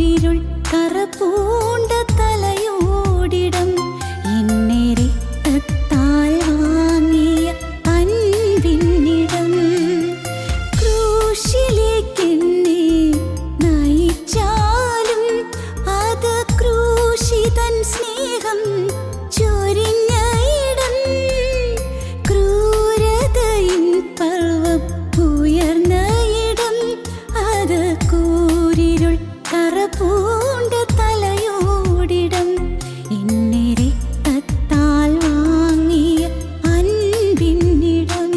കൂരിരുൾ കറപൂണ്ട തലയോടിടം എന്നെ രക്തത്താൽ വാങ്ങിയ അൻപിന്നിടം ക്രൂശിലേക്കെന്നെ നയിച്ചാലും അത് ക്രൂശിതൻ സ്നേഹം ചൊരിഞ്ഞ ഇടം ക്രൂരതയിൻ പർവ്വം ഉയർന്ന ഇടം അത് കൂരിരുൾ കറപൂണ്ട തലയോടിടം എന്നെ രക്തത്താൽ വാങ്ങിയ അൻപിന്നിടം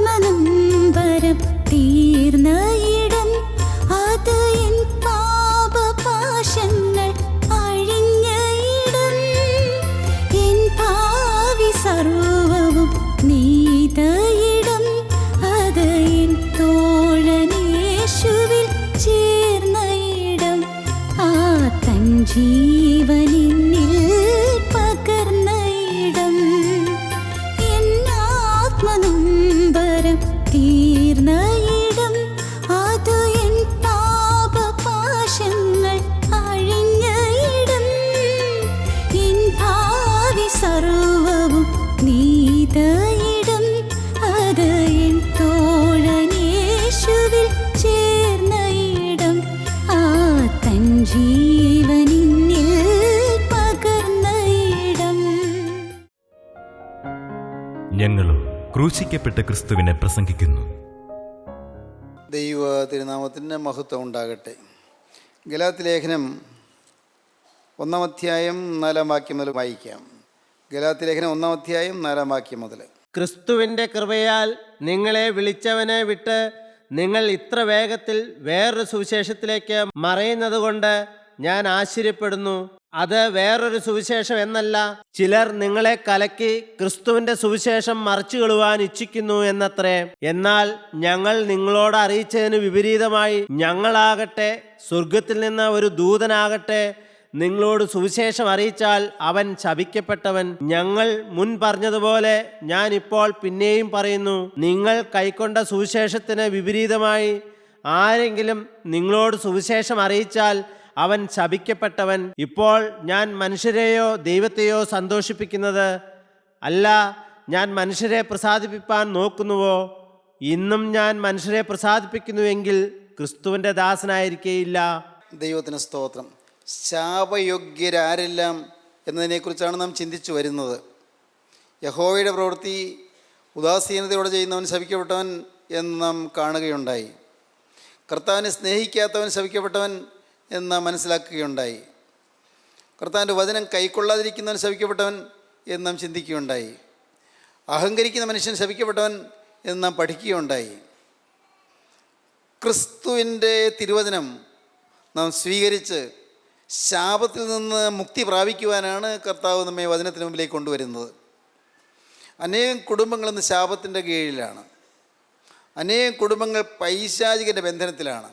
എന്നാത്മനൊമ്പരം തീർന്ന ഇടം അത് എൻ പാപപാശങ്ങൾ അഴിഞ്ഞ ഇടം എൻ ഭാവി സർവവും നീത ഇടം അത് എൻ തോഴനേശുവിൽ ചേർന്ന ഇടം ആ തൻ ജീവനിൽ പകർന്ന ഇടം എന്നാത്മനൊമ്പരം തീർന്ന ഇടം അത് എൻ പാപപാശങ്ങൾ അഴിഞ്ഞ ഇടം എൻ ഭാവി സർവവും നീത ഇടം അത് എൻ തോഴനേശുവിൽ ചേർന്ന ഇടം ആ തൻ ജീവനിൽ പകർന്ന ഇടം. ഞങ്ങളും ക്രൂശിക്കപ്പെട്ട ക്രിസ്തുവിനെ പ്രസംഗിക്കുന്നു. ദൈവ തിരുനാമത്തിന് മഹത്വം ഉണ്ടാകട്ടെ. ഗലാത്യ ലേഖനം 1-ാം അധ്യായം 4-ാം വാക്യം മുതൽ വായിക്കാം. ഗലാത്യ ലേഖനം 1-ാം അധ്യായം 4-ാം വാക്യം മുതൽ. ക്രിസ്തുവിൻ്റെ കൃപയാൽ നിങ്ങളെ വിളിച്ചവനെ വിട്ട് നിങ്ങൾ ഇത്ര വേഗത്തിൽ വേറൊരു സുവിശേഷത്തിലേക്ക് മറയുന്നതുകൊണ്ട് ഞാൻ ആശ്ചര്യപ്പെടുന്നു. അത് വേറൊരു സുവിശേഷം എന്നല്ല, ചിലർ നിങ്ങളെ കലക്കി ക്രിസ്തുവിന്റെ സുവിശേഷം മറച്ചു കളയുവാൻ ഇച്ഛിക്കുന്നു എന്നത്രേ. എന്നാൽ ഞങ്ങൾ നിങ്ങളോട് അറിയിച്ചതിന് വിപരീതമായി ഞങ്ങളാകട്ടെ സ്വർഗത്തിൽ നിന്ന് ഒരു ദൂതനാകട്ടെ നിങ്ങളോട് സുവിശേഷം അറിയിച്ചാൽ അവൻ ശപിക്കപ്പെട്ടവൻ. ഞങ്ങൾ മുൻ പറഞ്ഞതുപോലെ ഞാൻ ഇപ്പോൾ പിന്നെയും പറയുന്നു, നിങ്ങൾ കൈക്കൊണ്ട സുവിശേഷത്തിന് വിപരീതമായി ആരെങ്കിലും നിങ്ങളോട് സുവിശേഷം അറിയിച്ചാൽ അവൻ ശപിക്കപ്പെട്ടവൻ. ഇപ്പോൾ ഞാൻ മനുഷ്യരെയോ ദൈവത്തെയോ സന്തോഷിപ്പിക്കുന്നത് അല്ല, ഞാൻ മനുഷ്യരെ പ്രസാദിപ്പിക്കാൻ നോക്കുന്നുവോ? ഇന്നും ഞാൻ മനുഷ്യരെ പ്രസാദിപ്പിക്കുന്നുവെങ്കിൽ ക്രിസ്തുവിൻ്റെ ദാസനായിരിക്കേയില്ല. ദൈവത്തിന് സ്തോത്രം. ശാപയോഗ്യരാരെല്ലാം എന്നതിനെക്കുറിച്ചാണ് നാം ചിന്തിച്ചു വരുന്നത്. യഹോവയുടെ പ്രവൃത്തി ഉദാസീനതയോടെ ചെയ്യുന്നവൻ ശപിക്കപ്പെട്ടവൻ എന്ന് നാം കാണുകയുണ്ടായി. കർത്താവിനെ സ്നേഹിക്കാത്തവൻ ശപിക്കപ്പെട്ടവൻ എന്ന് നാം മനസ്സിലാക്കുകയുണ്ടായി. കർത്താവിൻ്റെ വചനം കൈക്കൊള്ളാതിരിക്കുന്നവൻ ശപിക്കപ്പെട്ടവൻ എന്ന് നാം ചിന്തിക്കുകയുണ്ടായി. അഹങ്കരിക്കുന്ന മനുഷ്യൻ ശപിക്കപ്പെട്ടവൻ എന്ന് നാം പഠിക്കുകയുണ്ടായി. ക്രിസ്തുവിൻ്റെ തിരുവചനം നാം സ്വീകരിച്ച് ശാപത്തിൽ നിന്ന് മുക്തി പ്രാപിക്കുവാനാണ് കർത്താവ് നമ്മെ വചനത്തിന് മുമ്പിലേക്ക് കൊണ്ടുവരുന്നത്. അനേകം കുടുംബങ്ങൾ ഇന്ന് ശാപത്തിൻ്റെ കീഴിലാണ്. അനേകം കുടുംബങ്ങൾ പൈശാചികൻ്റെ ബന്ധനത്തിലാണ്.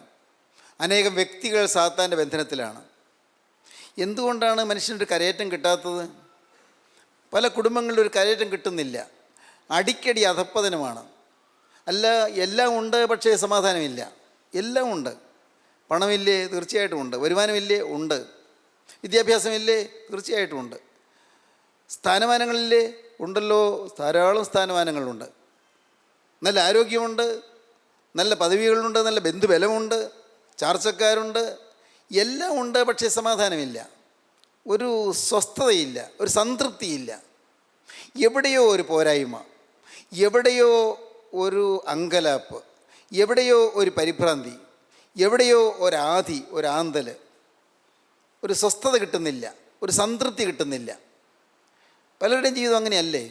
അനേകം വ്യക്തികൾ സാത്താൻ്റെ ബന്ധനത്തിലാണ്. എന്തുകൊണ്ടാണ് മനുഷ്യനൊരു കരയേറ്റം കിട്ടാത്തത്? പല കുടുംബങ്ങളിലും ഒരു കരയേറ്റം കിട്ടുന്നില്ല. അടിക്കടി അധപ്പതനമാണ്. അല്ല, എല്ലാം ഉണ്ട്, പക്ഷേ സമാധാനമില്ല. എല്ലാം ഉണ്ട്. പണമില്ലേ? തീർച്ചയായിട്ടും ഉണ്ട്. വരുമാനമില്ലേ? ഉണ്ട്. വിദ്യാഭ്യാസമില്ലേ? തീർച്ചയായിട്ടും ഉണ്ട്. സ്ഥാനമാനങ്ങളില്ലേ? ഉണ്ടല്ലോ, ധാരാളം സ്ഥാനമാനങ്ങളുണ്ട്. നല്ല ആരോഗ്യമുണ്ട്, നല്ല പദവികളുണ്ട്, നല്ല ബന്ധുബലമുണ്ട്, ചാർച്ചക്കാരുണ്ട്, എല്ലാം ഉണ്ട്. പക്ഷേ സമാധാനമില്ല, ഒരു സ്വസ്ഥതയില്ല, ഒരു സംതൃപ്തിയില്ല. എവിടെയോ ഒരു പോരായ്മ, എവിടെയോ ഒരു അങ്കലാപ്പ്, എവിടെയോ ഒരു പരിഭ്രാന്തി, എവിടെയോ ഒരാധി, ഒരാന്തൽ, ഒരു സ്വസ്ഥത കിട്ടുന്നില്ല, ഒരു സംതൃപ്തി കിട്ടുന്നില്ല. പലരുടെയും ജീവിതം അങ്ങനെയല്ലേ?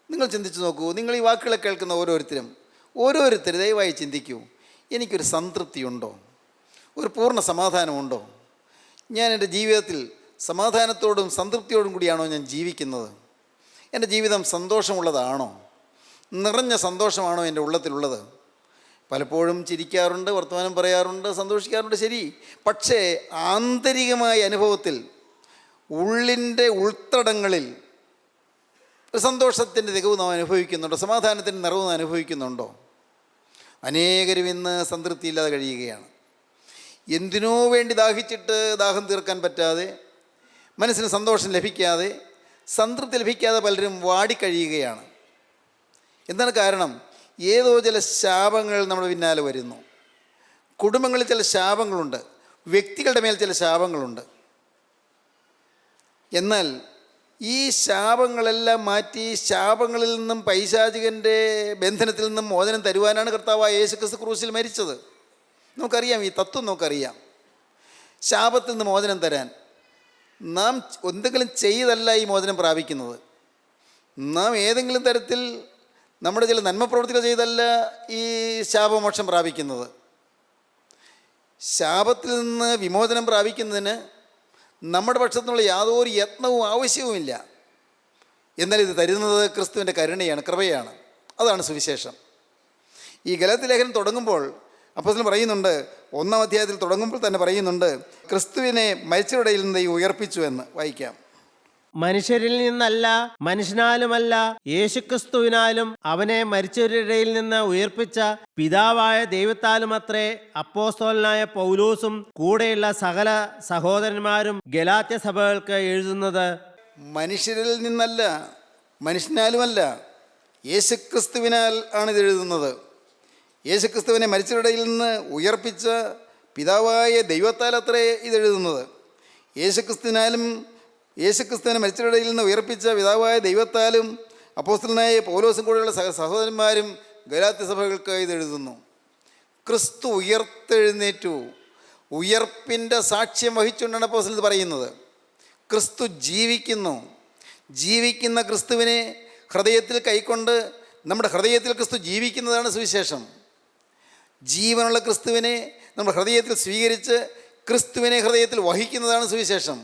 നിങ്ങൾ ചിന്തിച്ച് നോക്കൂ. നിങ്ങൾ ഈ വാക്കുകളെ കേൾക്കുന്ന ഓരോരുത്തരും ദയവായി ചിന്തിക്കൂ. എനിക്കൊരു സംതൃപ്തിയുണ്ടോ? ഒരു പൂർണ്ണ സമാധാനമുണ്ടോ? ഞാൻ എൻ്റെ ജീവിതത്തിൽ സമാധാനത്തോടും സംതൃപ്തിയോടും കൂടിയാണോ ഞാൻ ജീവിക്കുന്നത്? എൻ്റെ ജീവിതം സന്തോഷമുള്ളതാണോ? നിറഞ്ഞ സന്തോഷമാണോ എൻ്റെ ഉള്ളത്തിലുള്ളത്? പലപ്പോഴും ചിരിക്കാറുണ്ട്, വർത്തമാനം പറയാറുണ്ട്, സന്തോഷിക്കാറുണ്ട്, ശരി. പക്ഷേ ആന്തരികമായ അനുഭവത്തിൽ, ഉള്ളിൻ്റെ ഉൾത്തടങ്ങളിൽ സന്തോഷത്തിൻ്റെ തികവ് നാം അനുഭവിക്കുന്നുണ്ടോ? സമാധാനത്തിൻ്റെ നിറവ് നാം അനുഭവിക്കുന്നുണ്ടോ? അനേകരും ഇന്ന് സംതൃപ്തിയില്ലാതെ കഴിയുകയാണ്. എന്തിനോ വേണ്ടി ദാഹിച്ചിട്ട് ദാഹം തീർക്കാൻ പറ്റാതെ, മനസ്സിന് സന്തോഷം ലഭിക്കാതെ, സംതൃപ്തി ലഭിക്കാതെ പലരും വാടിക്കഴിയുകയാണ്. എന്താണ് കാരണം? ഏതോ ചില ശാപങ്ങൾ നമ്മുടെ പിന്നാലെ വരുന്നു. കുടുംബങ്ങളിൽ ചില ശാപങ്ങളുണ്ട്, വ്യക്തികളുടെ മേൽ ചില ശാപങ്ങളുണ്ട്. എന്നാൽ ഈ ശാപങ്ങളെല്ലാം മാറ്റി ശാപങ്ങളിൽ നിന്നും പൈശാചികൻ്റെ ബന്ധനത്തിൽ നിന്നും മോചനം തരുവാനാണ് കർത്താവായ യേശുക്രിസ്തു ക്രൂശിൽ മരിച്ചത്. നമുക്കറിയാം, ഈ തത്വം നമുക്കറിയാം. ശാപത്തിൽ നിന്ന് മോചനം തരാൻ നാം എന്തെങ്കിലും ചെയ്തല്ല ഈ മോചനം പ്രാപിക്കുന്നത്. നാം ഏതെങ്കിലും തരത്തിൽ നമ്മുടെ ചില നന്മ പ്രവൃത്തികൾ ചെയ്തല്ല ഈ ശാപമോക്ഷം പ്രാപിക്കുന്നത്. ശാപത്തിൽ നിന്ന് വിമോചനം പ്രാപിക്കുന്നതിന് നമ്മുടെ പക്ഷത്തുനിന്നുള്ള യാതൊരു യത്നവും ആവശ്യവുമില്ല. എന്നാൽ ഇത് തരുന്നത് ക്രിസ്തുവിൻ്റെ കരുണയാണ്, കൃപയാണ്. അതാണ് സുവിശേഷം. ഈ ഗലാത്യ ലേഖനം തുടങ്ങുമ്പോൾ അപ്പോസ്തലൻ പറയുന്നുണ്ട്, 1-ാം അധ്യായത്തിൽ തുടങ്ങുമ്പോൾ തന്നെ പറയുന്നുണ്ട്, ക്രിസ്തുവിനെ മരിച്ചവരുടെ ഇടയിൽ നിന്ന് ഉയർപ്പിച്ചു എന്ന്. വായിക്കാം. മനുഷ്യരിൽ നിന്നല്ല, മനുഷ്യനാലുമല്ല, യേശുക്രിസ്തുവിനാലും അവനെ മരിച്ചവരുടെ ഇടയിൽ നിന്ന് ഉയർപ്പിച്ച പിതാവായ ദൈവത്താലുമത്രേ അപ്പോസ്തലനായ പൗലോസും കൂടെയുള്ള സകല സഹോദരന്മാരും ഗലാത്യ സഭകൾക്ക് എഴുതുന്നത്. മനുഷ്യരിൽ നിന്നല്ല, മനുഷ്യനാലുമല്ല, യേശുക്രിസ്തുവിനാൽ ആണ് ഇത് എഴുതുന്നത്. യേശുക്രിസ്തുവിനെ മരിച്ചവരുടെ ഇടയിൽ നിന്ന് ഉയർപ്പിച്ച പിതാവായ ദൈവത്താൽ അത്രേ ഇതെഴുതുന്നത്. യേശുക്രിസ്തുവിനെ മരിച്ചവരുടെ ഇടയിൽ നിന്ന് ഉയർപ്പിച്ച പിതാവായ ദൈവത്താലും അപ്പോസ്തലനായ പൗലോസും കൂടെയുള്ള സഹോദരന്മാരും ഗലാത്യ സഭകൾക്ക് ഇതെഴുതുന്നു. ക്രിസ്തു ഉയർത്തെഴുന്നേറ്റു. ഉയർപ്പിൻ്റെ സാക്ഷ്യം വഹിച്ചുകൊണ്ടാണ് അപ്പോസ്തലൻ ഇത് പറയുന്നത്. ക്രിസ്തു ജീവിക്കുന്നു. ജീവിക്കുന്ന ക്രിസ്തുവിനെ ഹൃദയത്തിൽ കൈക്കൊണ്ട് നമ്മുടെ ഹൃദയത്തിൽ ക്രിസ്തു ജീവിക്കുന്നതാണ് സുവിശേഷം. ജീവനുള്ള ക്രിസ്തുവിനെ നമ്മുടെ ഹൃദയത്തിൽ സ്വീകരിച്ച് ക്രിസ്തുവിനെ ഹൃദയത്തിൽ വഹിക്കുന്നതാണ് സുവിശേഷം.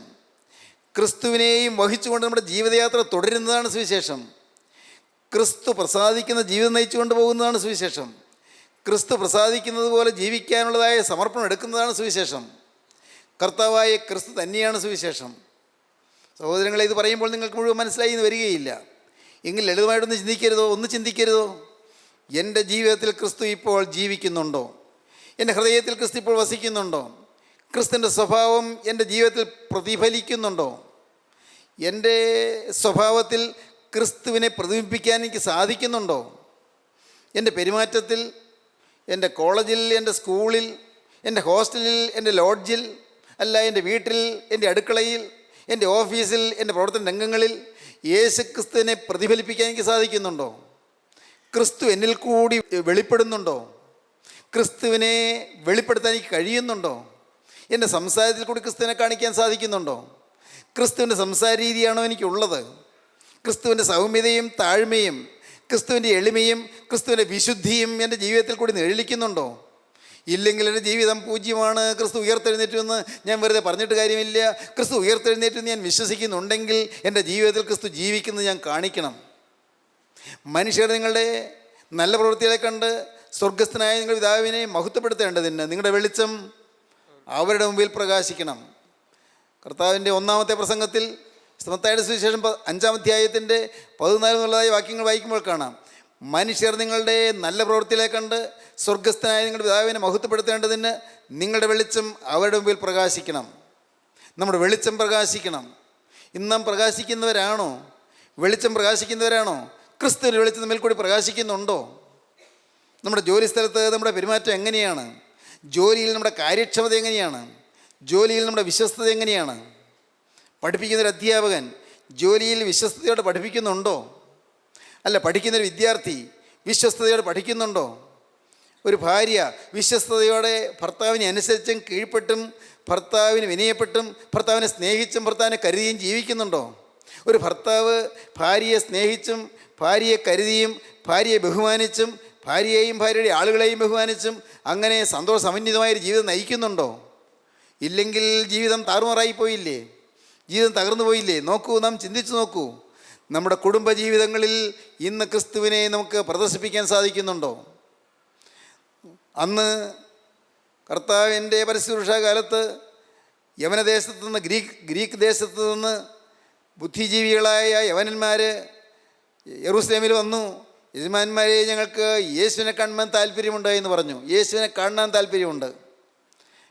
ക്രിസ്തുവിനെയും വഹിച്ചുകൊണ്ട് നമ്മുടെ ജീവിതയാത്ര തുടരുന്നതാണ് സുവിശേഷം. ക്രിസ്തു പ്രസാദിക്കുന്ന ജീവിതം നയിച്ചുകൊണ്ട് പോകുന്നതാണ് സുവിശേഷം. ക്രിസ്തു പ്രസാദിക്കുന്നത് പോലെ ജീവിക്കാനുള്ളതായ സമർപ്പണം എടുക്കുന്നതാണ് സുവിശേഷം. കർത്താവായ ക്രിസ്തു തന്നെയാണ് സുവിശേഷം. സഹോദരങ്ങളെ, ഇത് പറയുമ്പോൾ നിങ്ങൾക്ക് മുഴുവൻ മനസ്സിലായി എന്ന് വരികയില്ല. എങ്കിൽ ലളിതമായിട്ടൊന്ന് ചിന്തിക്കരുതോ? എൻ്റെ ജീവിതത്തിൽ ക്രിസ്തു ഇപ്പോൾ ജീവിക്കുന്നുണ്ടോ? എൻ്റെ ഹൃദയത്തിൽ ക്രിസ്തു ഇപ്പോൾ വസിക്കുന്നുണ്ടോ? ക്രിസ്തുവിൻ്റെ സ്വഭാവം എൻ്റെ ജീവിതത്തിൽ പ്രതിഫലിക്കുന്നുണ്ടോ? എൻ്റെ സ്വഭാവത്തിൽ ക്രിസ്തുവിനെ പ്രതിബിംബിക്കാൻ എനിക്ക് സാധിക്കുന്നുണ്ടോ? എൻ്റെ പെരുമാറ്റത്തിൽ, എൻ്റെ കോളേജിൽ, എൻ്റെ സ്കൂളിൽ, എൻ്റെ ഹോസ്റ്റലിൽ, എൻ്റെ ലോഡ്ജിൽ, അല്ല എൻ്റെ വീട്ടിൽ, എൻ്റെ അടുക്കളയിൽ, എൻ്റെ ഓഫീസിൽ, എൻ്റെ പ്രവർത്തന രംഗങ്ങളിൽ യേശുക്രിസ്തുവിനെ പ്രതിഫലിപ്പിക്കാൻ എനിക്ക് സാധിക്കുന്നുണ്ടോ? ക്രിസ്തു എന്നിൽ കൂടി വെളിപ്പെടുന്നുണ്ടോ? ക്രിസ്തുവിനെ വെളിപ്പെടുത്താൻ എനിക്ക് കഴിയുന്നുണ്ടോ? എൻ്റെ സംസാരത്തിൽ കൂടി ക്രിസ്തുവിനെ കാണിക്കാൻ സാധിക്കുന്നുണ്ടോ? ക്രിസ്തുവിൻ്റെ സംസാര രീതിയാണോ എനിക്കുള്ളത്? ക്രിസ്തുവിൻ്റെ സൗമ്യതയും താഴ്മയും, ക്രിസ്തുവിൻ്റെ എളിമയും, ക്രിസ്തുവിൻ്റെ വിശുദ്ധിയും എൻ്റെ ജീവിതത്തിൽ കൂടി നിഴലിക്കുന്നുണ്ടോ? ഇല്ലെങ്കിൽ എൻ്റെ ജീവിതം പൂജ്യമാണ്. ക്രിസ്തു ഉയർത്തെഴുന്നേറ്റുമെന്ന് ഞാൻ വെറുതെ പറഞ്ഞിട്ട് കാര്യമില്ല. ക്രിസ്തു ഉയർത്തെഴുന്നേറ്റെന്ന് ഞാൻ വിശ്വസിക്കുന്നുണ്ടെങ്കിൽ എൻ്റെ ജീവിതത്തിൽ ക്രിസ്തു ജീവിക്കുന്നത് ഞാൻ കാണിക്കണം. മനുഷ്യർ നിങ്ങളുടെ നല്ല പ്രവൃത്തികളെ കണ്ട് സ്വർഗസ്ഥനായ നിങ്ങളുടെ പിതാവിനെ മഹത്വപ്പെടുത്തേണ്ടതിന് നിങ്ങളുടെ വെളിച്ചം അവരുടെ മുമ്പിൽ പ്രകാശിക്കണം. കർത്താവിൻ്റെ 1-ാമത്തെ പ്രസംഗത്തിൽ മത്തായിയുടെ സുവിശേഷം 5-ാം അധ്യായത്തിൻ്റെ 14 വാക്യങ്ങൾ വായിക്കുമ്പോൾ കാണാം, മനുഷ്യർ നിങ്ങളുടെ നല്ല പ്രവൃത്തികളെ കണ്ട് സ്വർഗസ്ഥനായ നിങ്ങളുടെ പിതാവിനെ മഹത്വപ്പെടുത്തേണ്ടതിന് നിങ്ങളുടെ വെളിച്ചം അവരുടെ മുമ്പിൽ പ്രകാശിക്കണം. നമ്മുടെ വെളിച്ചം പ്രകാശിക്കണം. ഇന്ന് നാം പ്രകാശിക്കുന്നവരാണോ? വെളിച്ചം പ്രകാശിക്കുന്നവരാണോ? ക്രിസ്തുവിൻ്റെ വെളിച്ചം നമ്മിൽ കൂടി പ്രകാശിക്കുന്നുണ്ടോ? നമ്മുടെ ജോലി സ്ഥലത്ത് നമ്മുടെ പെരുമാറ്റം എങ്ങനെയാണ്? ജോലിയിൽ നമ്മുടെ കാര്യക്ഷമത എങ്ങനെയാണ്? ജോലിയിൽ നമ്മുടെ വിശ്വസ്തത എങ്ങനെയാണ്? പഠിപ്പിക്കുന്നൊരു അധ്യാപകൻ ജോലിയിൽ വിശ്വസ്തയോടെ പഠിപ്പിക്കുന്നുണ്ടോ? അല്ല, പഠിക്കുന്നൊരു വിദ്യാർത്ഥി വിശ്വസ്തയോടെ പഠിക്കുന്നുണ്ടോ? ഒരു ഭാര്യ വിശ്വസ്തയോടെ ഭർത്താവിനെ അനുസരിച്ചും കീഴ്പ്പെട്ടും ഭർത്താവിന് വിനയപ്പെട്ടും ഭർത്താവിനെ സ്നേഹിച്ചും ഭർത്താവിനെ കരുതിയും ജീവിക്കുന്നുണ്ടോ? ഒരു ഭർത്താവ് ഭാര്യയെ സ്നേഹിച്ചും ഭാര്യയെ കരുതിയും ഭാര്യയെ ബഹുമാനിച്ചും ഭാര്യയെയും ഭാര്യയുടെ ആളുകളെയും ബഹുമാനിച്ചും അങ്ങനെ സന്തോഷസമന്വിതമായൊരു ജീവിതം നയിക്കുന്നുണ്ടോ? ഇല്ലെങ്കിൽ ജീവിതം താറുമാറായി പോയില്ലേ? ജീവിതം തകർന്നു പോയില്ലേ? നോക്കൂ, നാം ചിന്തിച്ചു നോക്കൂ. നമ്മുടെ കുടുംബജീവിതങ്ങളിൽ ഇന്ന് ക്രിസ്തുവിനെ നമുക്ക് പ്രദർശിപ്പിക്കാൻ സാധിക്കുന്നുണ്ടോ? അന്ന് കർത്താവിൻ്റെ പരസ്യകാലത്ത് യവനദേശത്തു നിന്ന് ഗ്രീക്ക് ദേശത്തു നിന്ന് ബുദ്ധിജീവികളായ യവനന്മാർ യെറൂസലേമിൽ വന്നു. യജമാന്മാരെ, ഞങ്ങൾക്ക് യേശുവിനെ കാണാൻ താല്പര്യമുണ്ട് എന്ന് പറഞ്ഞു. യേശുവിനെ കാണാൻ താല്പര്യമുണ്ട്.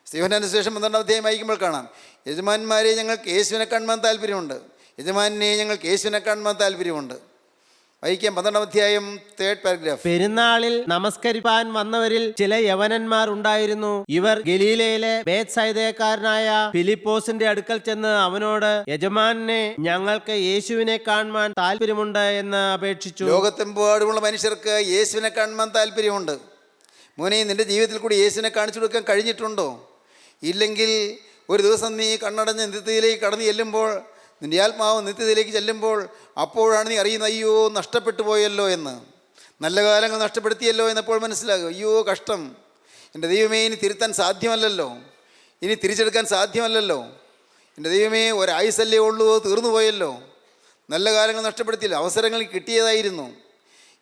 സ്തീഫനാന്റെ സുവിശേഷം 12-ാം അധ്യായം വായിക്കുമ്പോൾ കാണാം, യജമാന്മാരെ, ഞങ്ങൾക്ക് യേശുവിനെ കാണാൻ താല്പര്യമുണ്ട്. യജമാനെ, ഞങ്ങൾക്ക് യേശുവിനെ കാണാൻ താല്പര്യമുണ്ട്. വായിക്കാം 12-ാം അധ്യായം 3rd പാരഗ്രാഫ്. പെരുന്നാളിൽ നമസ്കരിപ്പാൻ വന്നവരിൽ ചില യവനന്മാർ ഉണ്ടായിരുന്നു. ഇവർ ഗലീലയിലെ ബേത്സൈദക്കാരനായ ഫിലിപ്പോസിന്റെ അടുക്കൽ ചെന്ന് അവനോട്, യജമാനെ, ഞങ്ങൾക്ക് യേശുവിനെ കാണുവാൻ താല്പര്യമുണ്ട് എന്ന് അപേക്ഷിച്ചു. ലോകത്തെമ്പാടുമുള്ള മനുഷ്യർക്ക് യേശുവിനെ കാണുവാൻ താല്പര്യമുണ്ട്. മോനെ, നിന്റെ ജീവിതത്തിൽ കൂടി യേശുവിനെ കാണിച്ചു കൊടുക്കാൻ കഴിഞ്ഞിട്ടുണ്ടോ? ഇല്ലെങ്കിൽ ഒരു ദിവസം നീ കണ്ണടഞ്ഞ് നിത്യതയിലേക്ക് കടന്നു ചെല്ലുമ്പോൾ, നിൻ്റെ ആത്മാവ് നിത്യതയിലേക്ക് ചെല്ലുമ്പോൾ, അപ്പോഴാണ് നീ അറിയുന്നത്, അയ്യോ നഷ്ടപ്പെട്ടു പോയല്ലോ എന്ന്. നല്ല കാലങ്ങൾ നഷ്ടപ്പെടുത്തിയല്ലോ എന്നപ്പോൾ മനസ്സിലാകും, അയ്യോ കഷ്ടം, എൻ്റെ ദൈവമേ, ഇനി തിരുത്താൻ സാധ്യമല്ലല്ലോ, ഇനി തിരിച്ചെടുക്കാൻ സാധ്യമല്ലല്ലോ, എൻ്റെ ദൈവമേ, ഒരായുസല്ലേ ഉള്ളൂ, തീർന്നു പോയല്ലോ. നല്ല കാലങ്ങൾ നഷ്ടപ്പെടുത്തിയില്ല, അവസരങ്ങൾ കിട്ടിയതായിരുന്നു.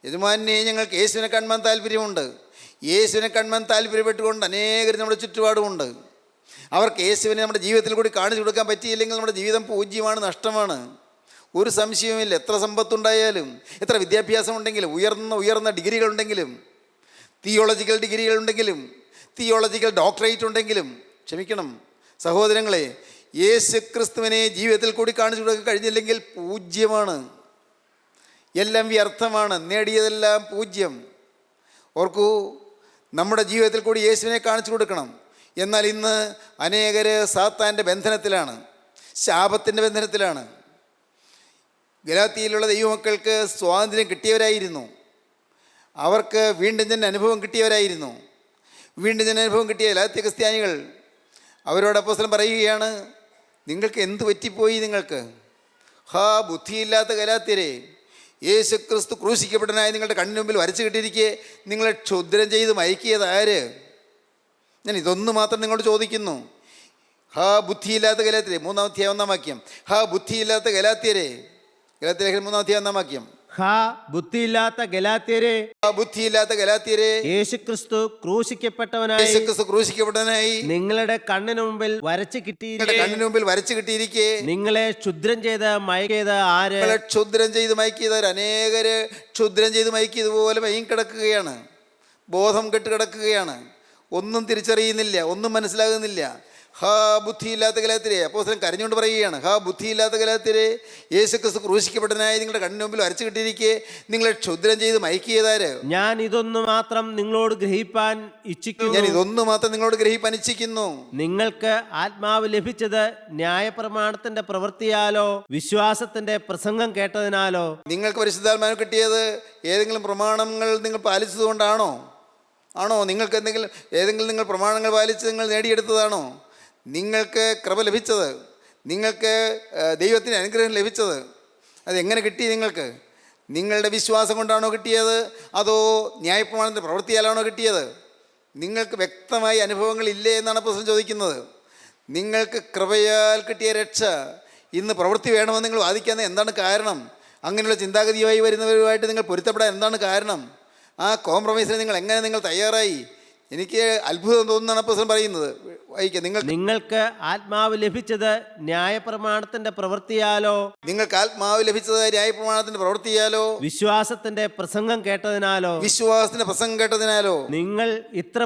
യജമാനെ, ഞങ്ങൾക്ക് യേശുവിനെ കാണാൻ താല്പര്യമുണ്ട്. യേശുവിനെ കാണാൻ താല്പര്യപ്പെട്ടുകൊണ്ട് അനേകർ നമ്മുടെ ചുറ്റുപാടുമുണ്ട്. അവർക്ക് യേശുവിനെ നമ്മുടെ ജീവിതത്തിൽ കൂടി കാണിച്ചു കൊടുക്കാൻ പറ്റിയില്ലെങ്കിൽ നമ്മുടെ ജീവിതം പൂജ്യമാണ്, നഷ്ടമാണ്. ഒരു സംശയവുമില്ല. എത്ര സമ്പത്തുണ്ടായാലും, എത്ര വിദ്യാഭ്യാസം ഉണ്ടെങ്കിലും, ഉയർന്ന ഡിഗ്രികളുണ്ടെങ്കിലും, തിയോളജിക്കൽ ഡിഗ്രികളുണ്ടെങ്കിലും, തിയോളജിക്കൽ ഡോക്ടറേറ്റ് ഉണ്ടെങ്കിലും, ക്ഷമിക്കണം സഹോദരങ്ങളെ, യേശു ക്രിസ്തുവിനെ ജീവിതത്തിൽ കൂടി കാണിച്ചു കൊടുക്കാൻ കഴിഞ്ഞില്ലെങ്കിൽ പൂജ്യമാണ്. എല്ലാം വ്യർത്ഥമാണ്, നേടിയതെല്ലാം പൂജ്യം. ഓർക്കൂ, നമ്മുടെ ജീവിതത്തിൽ കൂടി യേശുവിനെ കാണിച്ചു കൊടുക്കണം. എന്നാൽ ഇന്ന് അനേകർ സാത്താൻ്റെ ബന്ധനത്തിലാണ്, ശാപത്തിൻ്റെ ബന്ധനത്തിലാണ്. ഗലാത്യയിലുള്ള ദൈവമക്കൾക്ക് സ്വാതന്ത്ര്യം കിട്ടിയവരായിരുന്നു. അവർക്ക് വീണ്ടും ജന അനുഭവം കിട്ടിയവരായിരുന്നു. വീണ്ടും ജന അനുഭവം കിട്ടിയ ഗലാത്യ ക്രിസ്ത്യാനികൾ അവരോട് അപ്പോസ്തലൻ പറയുകയാണ്, നിങ്ങൾക്ക് എന്ത് പറ്റിപ്പോയി? നിങ്ങൾക്ക് ബുദ്ധിയില്ലാത്ത ഗലാത്യരെ, യേശു ക്രിസ്തു ക്രൂശിക്കപ്പെട്ടനായി നിങ്ങളുടെ കണ്ണിന് മുമ്പിൽ വരച്ചു കിട്ടിയിരിക്കെ നിങ്ങളെ ക്ഷുദ്രം ചെയ്ത് മയക്കിയത് ആര്? ഞാൻ ഇതൊന്നു മാത്രം നിങ്ങളോട് ചോദിക്കുന്നു. ബുദ്ധിയില്ലാത്ത ഗലാത്യരെ, 3-ാം അധ്യായം 1-ാം വാക്യം. ബുദ്ധിയില്ലാത്ത ഗലാത്യരെ, ഗലാത്യ ലേഖനം 3-ാം അധ്യായം 1-ാം വാക്യം. ബുദ്ധിയില്ലാത്ത ഗലാത്യരെ, ബുദ്ധിയില്ലാത്ത ഗലാത്യരെ, യേശുക്രിസ്തു ക്രൂശിക്കപ്പെട്ടവനായി നിങ്ങളുടെ കണ്ണിന് മുമ്പിൽ വരച്ചു കിട്ടിയിരിക്കെ നിങ്ങളെ ക്ഷുദ്രം ചെയ്ത് മയക്കിയത് ആര്? നിങ്ങളെ ക്ഷുദ്രം ചെയ്ത് മയക്കിയവർ അനേകര് ക്ഷുദ്രം ചെയ്ത് മയക്കിയതുപോലെ മയം കിടക്കുകയാണ്, ബോധം കെട്ട് കിടക്കുകയാണ്, ഒന്നും തിരിച്ചറിയുന്നില്ല, ഒന്നും മനസ്സിലാകുന്നില്ല. ബുദ്ധിയില്ലാത്ത ഗലാത്യരെ, അപ്പോസ്തലൻ കരഞ്ഞുകൊണ്ട് പറയുകയാണ്, ബുദ്ധിയില്ലാത്ത ഗലാത്യരെ, യേശുക്രിസ്തു ക്രൂശിക്കപ്പെട്ടനായി നിങ്ങളുടെ കണ്ണിന് മുമ്പിൽ വരച്ചു കിട്ടിയിരിക്കെ നിങ്ങളെ ക്ഷുദ്രം ചെയ്ത് മയക്കിയതാര്? ഞാൻ ഇതൊന്നു മാത്രം നിങ്ങളോട് ഗ്രഹിപ്പാൻ ഇച്ഛിക്കുന്നു. നിങ്ങൾക്ക് ആത്മാവ് ലഭിച്ചത് ന്യായപ്രമാണത്തിന്റെ പ്രവൃത്തിയാലോ വിശ്വാസത്തിന്റെ പ്രസംഗം കേട്ടതിനാലോ? നിങ്ങൾക്ക് പരിശുദ്ധാത്മാവ് കിട്ടിയത് ഏതെങ്കിലും പ്രമാണങ്ങൾ നിങ്ങൾ പാലിച്ചതുകൊണ്ടാണോ? നിങ്ങൾക്ക് ഏതെങ്കിലും നിങ്ങൾ പ്രമാണങ്ങൾ പാലിച്ച് നിങ്ങൾ നേടിയെടുത്തതാണോ? നിങ്ങൾക്ക് കൃപ ലഭിച്ചത്, നിങ്ങൾക്ക് ദൈവത്തിന് അനുഗ്രഹം ലഭിച്ചത് അതെങ്ങനെ കിട്ടി? നിങ്ങളുടെ വിശ്വാസം കൊണ്ടാണോ കിട്ടിയത്, അതോ ന്യായപ്രമാണത്തിൻ്റെ പ്രവൃത്തിയാലാണോ കിട്ടിയത്? നിങ്ങൾക്ക് വ്യക്തമായ അനുഭവങ്ങളില്ലേ എന്നാണ് പ്രശ്നം ചോദിക്കുന്നത്. നിങ്ങൾക്ക് കൃപയാൽ കിട്ടിയ രക്ഷ ഇന്ന് പ്രവൃത്തി വേണമെന്ന് നിങ്ങൾ വാദിക്കാൻ എന്താണ് കാരണം? അങ്ങനെയുള്ള ചിന്താഗതിയുമായി വരുന്നവരുമായിട്ട് നിങ്ങൾ പൊരുത്തപ്പെടാൻ എന്താണ് കാരണം? ആ കോംപ്രമൈസിന് നിങ്ങൾ തയ്യാറായി? എനിക്ക് അത്ഭുതം തോന്നുന്നതാണ് അപ്പോസ്തലൻ പറയുന്നത്. വായിക്കാം, നിങ്ങൾക്ക് ആത്മാവ് ലഭിച്ചത് ന്യായപ്രമാണത്തിന്റെ പ്രവൃത്തിയാലോ വിശ്വാസത്തിന്റെ പ്രസംഗം കേട്ടതിനാലോ? നിങ്ങൾ ഇത്ര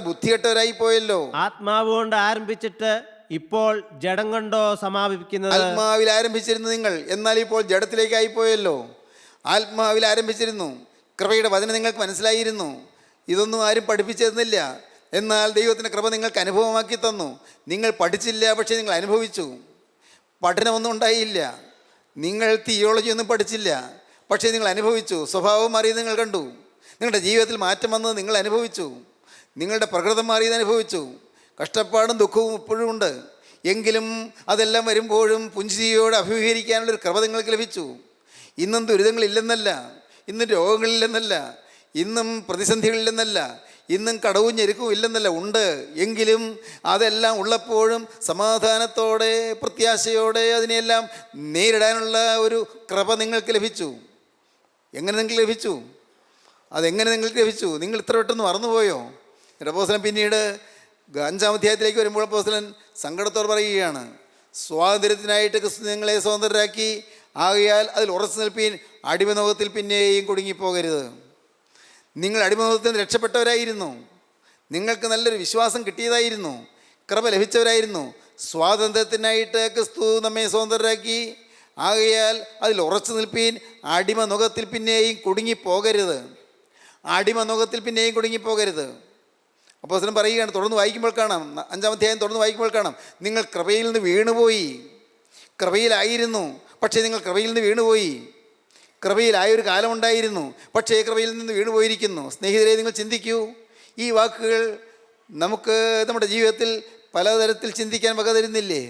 ബുദ്ധികെട്ടവരായി പോയല്ലോ. ആത്മാവ് കൊണ്ട് ആരംഭിച്ചിട്ട് ഇപ്പോൾ ജഡം കൊണ്ടോ സമാപിക്കുന്നത്? ആത്മാവിൽ ആരംഭിച്ചിരുന്നു നിങ്ങൾ, എന്നാൽ ഇപ്പോൾ ജഡത്തിലേക്കായി പോയല്ലോ. ആത്മാവിൽ ആരംഭിച്ചിരുന്നു, കൃപയുടെ വചനം നിങ്ങൾക്ക് മനസ്സിലായിരുന്നു, ഇതൊന്നും ആരും പഠിപ്പിച്ചു തന്നില്ല. എന്നാൽ ദൈവത്തിൻ്റെ കൃപ നിങ്ങൾക്ക് അനുഭവമാക്കി തന്നു. നിങ്ങൾ പഠിച്ചില്ല, പക്ഷേ നിങ്ങൾ അനുഭവിച്ചു. പഠനമൊന്നും ഉണ്ടായില്ല, നിങ്ങൾ തിയോളജി ഒന്നും പഠിച്ചില്ല, പക്ഷേ നിങ്ങൾ അനുഭവിച്ചു. സ്വഭാവം മാറിയത് നിങ്ങൾ കണ്ടു, നിങ്ങളുടെ ജീവിതത്തിൽ മാറ്റം വന്നത് നിങ്ങൾ അനുഭവിച്ചു, നിങ്ങളുടെ പ്രകൃതം മാറിയത് അനുഭവിച്ചു. കഷ്ടപ്പാടും ദുഃഖവും ഇപ്പോഴും ഉണ്ട്, എങ്കിലും അതെല്ലാം വരുമ്പോഴും പുഞ്ചിരിയോടെ അഭിമുഖീകരിക്കാനുള്ളൊരു കൃപ നിങ്ങൾക്ക് ലഭിച്ചു. ഇന്നും ദുരിതങ്ങളില്ലെന്നല്ല, ഇന്നും രോഗങ്ങളില്ലെന്നല്ല, ഇന്നും പ്രതിസന്ധികളില്ലെന്നല്ല, ഇന്നും കടവും ഞെരുക്കവും ഇല്ലെന്നല്ല, ഉണ്ട്. എങ്കിലും അതെല്ലാം ഉള്ളപ്പോഴും സമാധാനത്തോടെ പ്രത്യാശയോടെ അതിനെല്ലാം നേരിടാനുള്ള ഒരു കൃപ നിങ്ങൾക്ക് ലഭിച്ചു. എങ്ങനെ നിങ്ങൾക്ക് ലഭിച്ചു? അതെങ്ങനെ നിങ്ങൾക്ക് ലഭിച്ചു? നിങ്ങൾ ഇത്ര പെട്ടെന്ന് മറന്നുപോയോ? അപ്പോസ്തലൻ പിന്നീട് 5-ാം അധ്യായത്തിലേക്ക് വരുമ്പോൾ അപ്പോസ്തലൻ സങ്കടത്തോടെ പറയുകയാണ്, സ്വാതന്ത്ര്യത്തിനായിട്ട് ക്രിസ്തു നിങ്ങളെ സ്വതന്ത്രരാക്കി, ആകയാൽ അതിൽ ഉറച്ചു നിൽപ്പീൻ, അടിമനോഹത്തിൽ പിന്നെയും കുടുങ്ങിപ്പോകരുത്. നിങ്ങൾ അടിമനോഹത്തിൽ നിന്ന് രക്ഷപ്പെട്ടവരായിരുന്നു. നിങ്ങൾക്ക് നല്ലൊരു വിശ്വാസം കിട്ടിയതായിരുന്നു, കൃപ ലഭിച്ചവരായിരുന്നു. സ്വാതന്ത്ര്യത്തിനായിട്ട് ക്രിസ്തു നമ്മെ സ്വതന്ത്രരാക്കി, ആകയാൽ അതിൽ ഉറച്ചു നിൽപ്പീൻ, അടിമനുഖത്തിൽ പിന്നെയും കുടുങ്ങിപ്പോകരുത്. അടിമനുഖത്തിൽ പിന്നെയും കുടുങ്ങിപ്പോകരുത്. അപ്പോസ്തലൻ പറയുകയാണ്, തുടർന്ന് വായിക്കുമ്പോൾ കാണാം, 5-ാം അധ്യായം തുടർന്ന് വായിക്കുമ്പോൾ കാണാം, നിങ്ങൾ കൃപയിൽ നിന്ന് വീണുപോയി. കൃപയിലായിരുന്നു, പക്ഷേ നിങ്ങൾ കൃപയിൽ നിന്ന് വീണുപോയി. കൃപയിലായൊരു കാലമുണ്ടായിരുന്നു, പക്ഷേ കൃപയിൽ നിന്ന് വീണുപോയിരിക്കുന്നു. സ്നേഹിതരെ, നിങ്ങൾ ചിന്തിക്കൂ. ഈ വാക്കുകൾ നമുക്ക് നമ്മുടെ ജീവിതത്തിൽ പലതരത്തിൽ ചിന്തിക്കാൻ വക തരുന്നില്ലേ?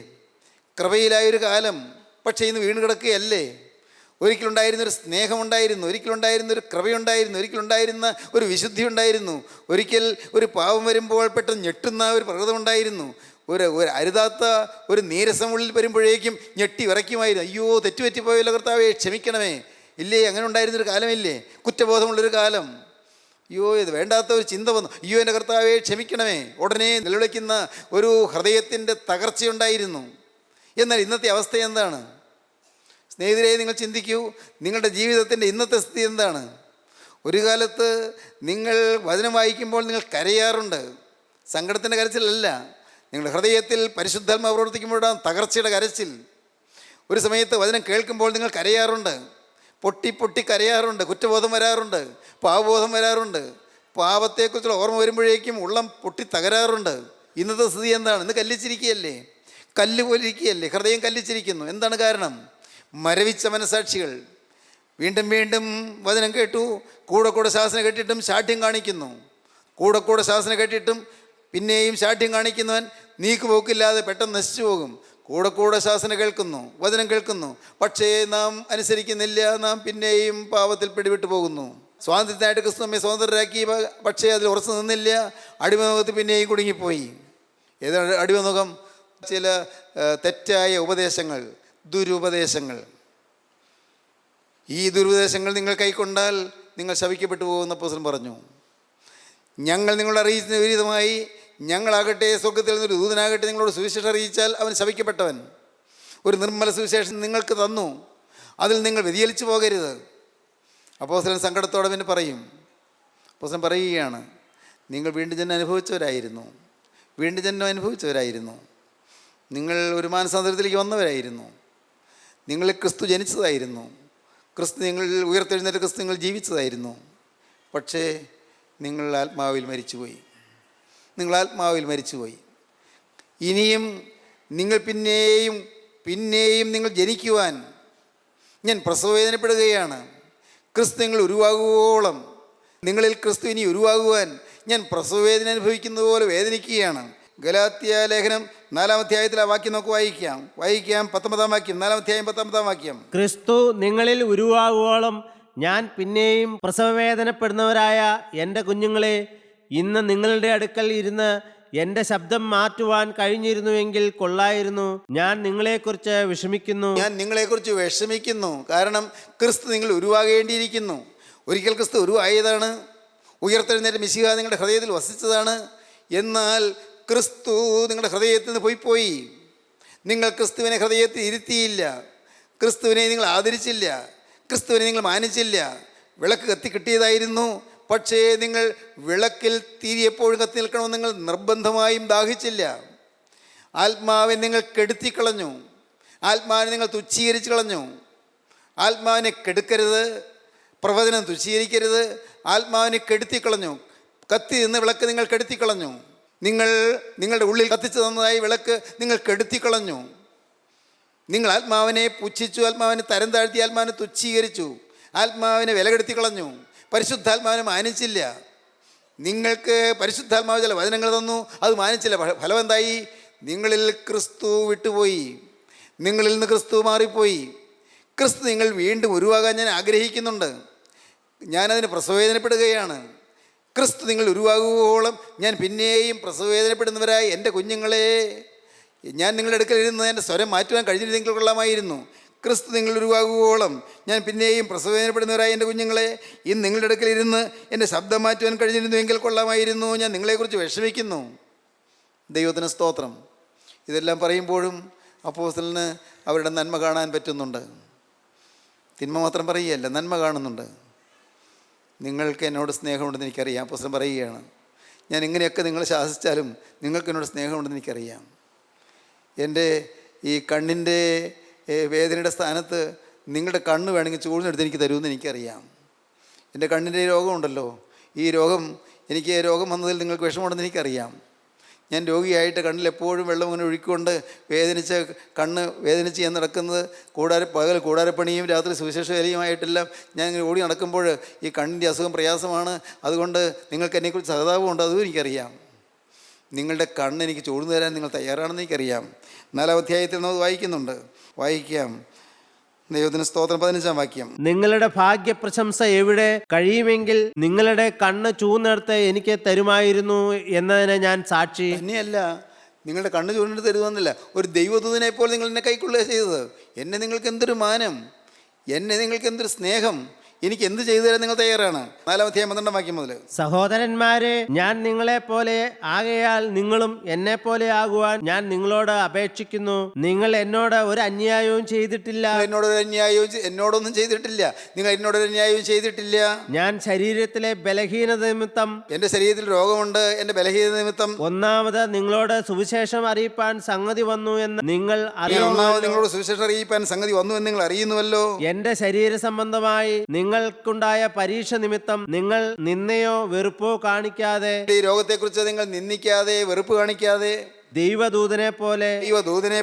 കൃപയിലായൊരു കാലം, പക്ഷേ ഇന്ന് വീണ് കിടക്കുകയല്ലേ? ഒരിക്കലുണ്ടായിരുന്നൊരു സ്നേഹമുണ്ടായിരുന്നു, ഒരിക്കലുണ്ടായിരുന്നൊരു കൃപയുണ്ടായിരുന്നു, ഒരിക്കലുണ്ടായിരുന്ന ഒരു വിശുദ്ധി ഉണ്ടായിരുന്നു, ഒരിക്കൽ ഒരു പാവം വരുമ്പോൾ പെട്ടെന്ന് ഞെട്ടുന്ന ഒരു പ്രകൃതമുണ്ടായിരുന്നു, ഒരു അരുതാത്ത ഒരു നീരസം ഉള്ളിൽ വരുമ്പോഴേക്കും ഞെട്ടി വിറയ്ക്കുമായിരുന്നു. അയ്യോ, തെറ്റുപറ്റിപ്പോയല്ലോ കർത്താവേ, ക്ഷമിക്കണമേ. ഇല്ലേ, അങ്ങനെ ഉണ്ടായിരുന്നൊരു കാലമില്ലേ? കുറ്റബോധമുള്ളൊരു കാലം. അയ്യോ, ഇത് വേണ്ടാത്ത ഒരു ചിന്ത വന്നു, അയ്യോ എൻ്റെ കർത്താവേ ക്ഷമിക്കണമേ, ഉടനെ നിലവിളിക്കുന്ന ഒരു ഹൃദയത്തിൻ്റെ തകർച്ചയുണ്ടായിരുന്നു. എന്നാൽ ഇന്നത്തെ അവസ്ഥ എന്താണ്? സ്നേഹിതരെ, നിങ്ങൾ ചിന്തിക്കൂ. നിങ്ങളുടെ ജീവിതത്തിൻ്റെ ഇന്നത്തെ സ്ഥിതി എന്താണ്? ഒരു കാലത്ത് നിങ്ങൾ വചനം വായിക്കുമ്പോൾ നിങ്ങൾ കരയാറുണ്ട്. സങ്കടത്തിൻ്റെ കരച്ചിലല്ല, നിങ്ങളുടെ ഹൃദയത്തിൽ പരിശുദ്ധാത്മാവ് പ്രവർത്തിക്കുമ്പോഴാണ് തകർച്ചയുടെ കരച്ചിൽ. ഒരു സമയത്ത് വചനം കേൾക്കുമ്പോൾ നിങ്ങൾ കരയാറുണ്ട്, പൊട്ടി പൊട്ടി കരയാറുണ്ട്, കുറ്റബോധം വരാറുണ്ട്, പാവബോധം വരാറുണ്ട്, പാപത്തെക്കുറിച്ചുള്ള ഓർമ്മ വരുമ്പോഴേക്കും ഉള്ളം പൊട്ടി തകരാറുണ്ട്. ഇന്നത്തെ സ്ഥിതി എന്താണ്? ഇന്ന് കല്ലിച്ചിരിക്കുകയല്ലേ, കല്ല് പോലിരിക്കുകയല്ലേ, ഹൃദയം കല്ലിച്ചിരിക്കുന്നു. എന്താണ് കാരണം? മരവിച്ച മനസാക്ഷികൾ. വീണ്ടും വീണ്ടും വചനം കേട്ടു, കൂടെ കൂടെ ശാസന കേട്ടിട്ടും ശാഠ്യം കാണിക്കുന്നു, കൂടെ കൂടെ ശാസന കേട്ടിട്ടും പിന്നെയും ശാഠ്യം കാണിക്കുന്നവൻ നീക്കുപോക്കില്ലാതെ പെട്ടെന്ന് നശിച്ചു പോകും. കൂടെ കൂടെ ശാസന കേൾക്കുന്നു, വചനം കേൾക്കുന്നു, പക്ഷേ നാം അനുസരിക്കുന്നില്ല, നാം പിന്നെയും പാപത്തിൽ പിടിവിട്ടു പോകുന്നു. സ്വാതന്ത്ര്യത്തിനായിട്ട് ക്രിസ്തു നമ്മെ സ്വതന്ത്രരാക്കി, പക്ഷേ അതിൽ ഉറച്ചു നിന്നില്ല, അടിമനുഖത്തിൽ പിന്നെയും കുടുങ്ങിപ്പോയി. ഏതാണ് അടിമനുഖം? ചില തെറ്റായ ഉപദേശങ്ങൾ, ദുരുപദേശങ്ങൾ. ഈ ദുരുപദേശങ്ങൾ നിങ്ങൾ കൈക്കൊണ്ടാൽ നിങ്ങൾ ശപിക്കപ്പെട്ടു പോകുന്ന അപ്പോസ്തലൻ പറഞ്ഞു. ഞങ്ങൾ നിങ്ങളോട് അറിയിക്കുന്ന വിപരീതമായി ഞങ്ങളാകട്ടെ, സ്വർഗത്തിൽ നിന്നൊരു ദൂതനാകട്ടെ നിങ്ങളോട് സുവിശേഷം അറിയിച്ചാൽ അവൻ ശപിക്കപ്പെട്ടവൻ. ഒരു നിർമ്മല സുവിശേഷം നിങ്ങൾക്ക് തന്നു, അതിൽ നിങ്ങൾ വ്യതിചലിച്ചു പോകരുത്. അപ്പോസ്തലൻ സങ്കടത്തോടെ പിന്നെ പറയും. അപ്പോസ്തലൻ പറയുകയാണ്, നിങ്ങൾ വീണ്ടും ജന്മം അനുഭവിച്ചവരായിരുന്നു, വീണ്ടും ജന്മം അനുഭവിച്ചവരായിരുന്നു, നിങ്ങൾ ഒരു മാനസാന്തരത്തിലേക്ക് വന്നവരായിരുന്നു, നിങ്ങൾ ക്രിസ്തു ജനിച്ചതായിരുന്നു, ക്രിസ്തു നിങ്ങൾ ഉയർത്തെഴുന്നേറ്റ് ക്രിസ്തു നിങ്ങൾ ജീവിച്ചതായിരുന്നു. പക്ഷേ നിങ്ങൾ ആത്മാവിൽ മരിച്ചുപോയി, നിങ്ങൾ ആത്മാവിൽ മരിച്ചുപോയി. ഇനിയും നിങ്ങൾ പിന്നെയും പിന്നെയും നിങ്ങൾ ജനിക്കുവാൻ ഞാൻ പ്രസവവേദനപ്പെടുകയാണ്. ക്രിസ്തു നിങ്ങൾ ഉരുവാകുവോളം, നിങ്ങളിൽ ക്രിസ്തു ഇനി ഉരുവാകുവാൻ ഞാൻ പ്രസവവേദന അനുഭവിക്കുന്നത് പോലെ വേദനിക്കുകയാണ്. ഗലാത്യ ലേഖനം 4-ാം അധ്യായത്തിൽ ആ വാക്യം നമുക്ക് വായിക്കാം. 19-ാം വാക്യം, 4-ാം അധ്യായം 19-ാം വാക്യം. ക്രിസ്തു നിങ്ങളിൽ ഉരുവാകുവോളം ഞാൻ പിന്നെയും പ്രസവവേദനപ്പെടുന്നവരായ എൻ്റെ കുഞ്ഞുങ്ങളെ, ഇന്ന് നിങ്ങളുടെ അടുക്കൽ ഇരുന്ന് എൻ്റെ ശബ്ദം മാറ്റുവാൻ കഴിഞ്ഞിരുന്നുവെങ്കിൽ കൊള്ളായിരുന്നു. ഞാൻ നിങ്ങളെക്കുറിച്ച് വിഷമിക്കുന്നു, ഞാൻ നിങ്ങളെക്കുറിച്ച് വിഷമിക്കുന്നു. കാരണം ക്രിസ്തു നിങ്ങൾ ഉരുവാകേണ്ടിയിരിക്കുന്നു. ഒരിക്കൽ ക്രിസ്തു ഉരുവായതാണ്, ഉയർത്തെഴുന്നേറ്റ് മിശിഹ നിങ്ങളുടെ ഹൃദയത്തിൽ വസിച്ചതാണ്. എന്നാൽ ക്രിസ്തു നിങ്ങളുടെ ഹൃദയത്തിൽ നിന്ന് പോയി. നിങ്ങൾ ക്രിസ്തുവിനെ ഹൃദയത്തിൽ ഇരുത്തിയില്ല, ക്രിസ്തുവിനെ നിങ്ങൾ ആദരിച്ചില്ല, ക്രിസ്തുവിനെ നിങ്ങൾ മാനിച്ചില്ല. വിളക്ക് കത്തി കിട്ടിയതായിരുന്നു, പക്ഷേ നിങ്ങൾ വിളക്കിൽ തിരിയെപ്പോഴും കത്തി നിൽക്കണമെന്ന് നിങ്ങൾ നിർബന്ധമായും ദാഹിച്ചില്ല. ആത്മാവിനെ നിങ്ങൾ കെടുത്തിക്കളഞ്ഞു, ആത്മാവിനെ നിങ്ങൾ തുച്ഛീകരിച്ച് കളഞ്ഞു. ആത്മാവിനെ കെടുക്കരുത്, പ്രവചനം തുച്ഛീകരിക്കരുത്. ആത്മാവിനെ കെടുത്തിക്കളഞ്ഞു. കത്തി നിന്ന് വിളക്ക് നിങ്ങൾ കെടുത്തിക്കളഞ്ഞു. നിങ്ങൾ നിങ്ങളുടെ ഉള്ളിൽ കത്തിച്ചു തന്നതായി വിളക്ക് നിങ്ങൾ കെടുത്തിക്കളഞ്ഞു. നിങ്ങൾ ആത്മാവിനെ പുച്ഛിച്ചു, ആത്മാവിനെ തരം താഴ്ത്തി, ആത്മാവിനെ തുച്ഛീകരിച്ചു, ആത്മാവിനെ വിലകെടുത്തി കളഞ്ഞു, പരിശുദ്ധാത്മാവിനെ മാനിച്ചില്ല. നിങ്ങൾക്ക് പരിശുദ്ധാത്മാവ് ചില വചനങ്ങൾ തന്നു, അത് മാനിച്ചില്ല. ഫലം എന്തായി? നിങ്ങളിൽ ക്രിസ്തു വിട്ടുപോയി, നിങ്ങളിൽ നിന്ന് ക്രിസ്തു മാറിപ്പോയി. ക്രിസ്തു നിങ്ങൾ വീണ്ടും ഉരുവാകാൻ ഞാൻ ആഗ്രഹിക്കുന്നുണ്ട്. ഞാനതിന് പ്രസവവേദനപ്പെടുകയാണ്. ക്രിസ്തു നിങ്ങൾ ഉരുവാകുവോളം ഞാൻ പിന്നെയും പ്രസവവേദനപ്പെടുന്നവരായ എൻ്റെ കുഞ്ഞുങ്ങളെ, ഞാൻ നിങ്ങളുടെ അടുക്കൽ ഇരുന്ന് എൻ്റെ സ്വരം മാറ്റുവാൻ കഴിഞ്ഞിരുന്നെങ്കിൽ കൊള്ളാമായിരുന്നു. ക്രിസ്തു നിങ്ങൾ ഉരുവാകുവോളം ഞാൻ പിന്നെയും പ്രസവവേദനപ്പെടുന്നവരായ എൻ്റെ കുഞ്ഞുങ്ങളെ, ഇന്ന് നിങ്ങളുടെ അടുക്കൽ ഇരുന്ന് എൻ്റെ ശബ്ദം മാറ്റുവാൻ കഴിഞ്ഞിരുന്നുവെങ്കിൽ കൊള്ളാമായിരുന്നു. ഞാൻ നിങ്ങളെക്കുറിച്ച് വിഷമിക്കുന്നു. ദൈവത്തിന് സ്തോത്രം. ഇതെല്ലാം പറയുമ്പോഴും അപ്പോസ്തലന് അവരുടെ നന്മ കാണാൻ പറ്റുന്നുണ്ട്. തിന്മ മാത്രം പറയുകയല്ല, നന്മ കാണുന്നുണ്ട്. നിങ്ങൾക്ക് എന്നോട് സ്നേഹമുണ്ടെന്ന് എനിക്കറിയാം. അപ്പോസ്തലൻ പറയുകയാണ്, ഞാൻ ഇങ്ങനെയൊക്കെ നിങ്ങൾ ശാസിച്ചാലും നിങ്ങൾക്ക് എന്നോട് സ്നേഹമുണ്ടെന്ന് എനിക്കറിയാം. എൻ്റെ ഈ കണ്ണിൻ്റെ വേദനയുടെ സ്ഥാനത്ത് നിങ്ങളുടെ കണ്ണ് വേണമെങ്കിൽ ചൂടിനെടുത്ത് എനിക്ക് തരുമെന്ന് എനിക്കറിയാം. എൻ്റെ കണ്ണിൻ്റെ രോഗമുണ്ടല്ലോ, ഈ എനിക്ക് രോഗം വന്നതിൽ നിങ്ങൾക്ക് വിഷമമുണ്ടെന്ന് എനിക്കറിയാം. ഞാൻ രോഗിയായിട്ട് കണ്ണിൽ എപ്പോഴും വെള്ളം ഇങ്ങനെ ഒഴുക്കിക്കൊണ്ട് കണ്ണ് വേദനിച്ച് ഞാൻ നടക്കുന്നത്, പകൽ കൂടാരപ്പണിയും രാത്രി സുവിശേഷ വേലയുമായിട്ടെല്ലാം ഞാൻ ഇങ്ങനെ ഓടി നടക്കുമ്പോൾ ഈ കണ്ണിൻ്റെ അസുഖം പ്രയാസമാണ്. അതുകൊണ്ട് നിങ്ങൾക്ക് എന്നെക്കുറിച്ച് സഹതാപമുണ്ട്, അതും എനിക്കറിയാം. നിങ്ങളുടെ കണ്ണ് എനിക്ക് ചൂഴ്ന്നു തരാൻ നിങ്ങൾ തയ്യാറാണെന്ന് എനിക്കറിയാം. 4-ാം അധ്യായത്തിൽ നമ്മൾ വായിക്കാം. ദൈവത്തിന് സ്തോത്രം. 15-ാം വാക്യം. നിങ്ങളുടെ ഭാഗ്യപ്രശംസ എവിടെ? കഴിയുമെങ്കിൽ നിങ്ങളുടെ കണ്ണ് ചൂന്നെടുത്ത് എനിക്ക് തരുമായിരുന്നു എന്നതിന് ഞാൻ സാക്ഷി. തന്നെയല്ല, നിങ്ങളുടെ കണ്ണ് ചൂണ്ടെടുത്ത് തരുമെന്നില്ല, ഒരു ദൈവദൂതനെ പോലെ നിങ്ങൾ എന്നെ കൈക്കൊള്ളുക ചെയ്തത്. എന്നെ നിങ്ങൾക്ക് എന്തൊരു മാനം, എന്നെ നിങ്ങൾക്ക് എന്തൊരു സ്നേഹം, എനിക്ക് എന്ത് ചെയ്തു തരാൻ നിങ്ങൾ തയ്യാറാണ്. 4-ാം അധ്യായം 12-ാം വാക്യം മുതൽ. സഹോദരന്മാരെ, ഞാൻ നിങ്ങളെ പോലെ ആകയാൽ നിങ്ങളും എന്നെ പോലെ ആകുവാൻ ഞാൻ നിങ്ങളോട് അപേക്ഷിക്കുന്നു. നിങ്ങൾ എന്നോട് ഒരു അന്യായവും ചെയ്തിട്ടില്ല. എന്നോടൊന്നും ചെയ്തിട്ടില്ല. നിങ്ങൾ എന്നോടൊരു അന്യായവും ചെയ്തിട്ടില്ല. ഞാൻ ശരീരത്തിലെ ബലഹീനത നിമിത്തം, എൻ്റെ ശരീരത്തിൽ രോഗമുണ്ട്, എൻ്റെ ബലഹീനത നിമിത്തം ഒന്നാമത് നിങ്ങളോട് സുവിശേഷം അറിയിപ്പാൻ സംഗതി വന്നു എന്ന് നിങ്ങൾ നിങ്ങളോട് സുവിശേഷം അറിയിപ്പാൻ സംഗതി വന്നു എന്ന് നിങ്ങൾ അറിയുന്നുവല്ലോ. എന്റെ ശരീര സംബന്ധമായി നിങ്ങൾക്കുണ്ടായ പരീക്ഷ നിമിത്തം നിങ്ങൾ നിന്നയോ വെറുപ്പോ കാണിക്കാതെ, ഈ രോഗത്തെക്കുറിച്ച് നിങ്ങൾ നിന്ദിക്കാതെ വെറുപ്പ് കാണിക്കാതെ, ദൈവദൂതനെ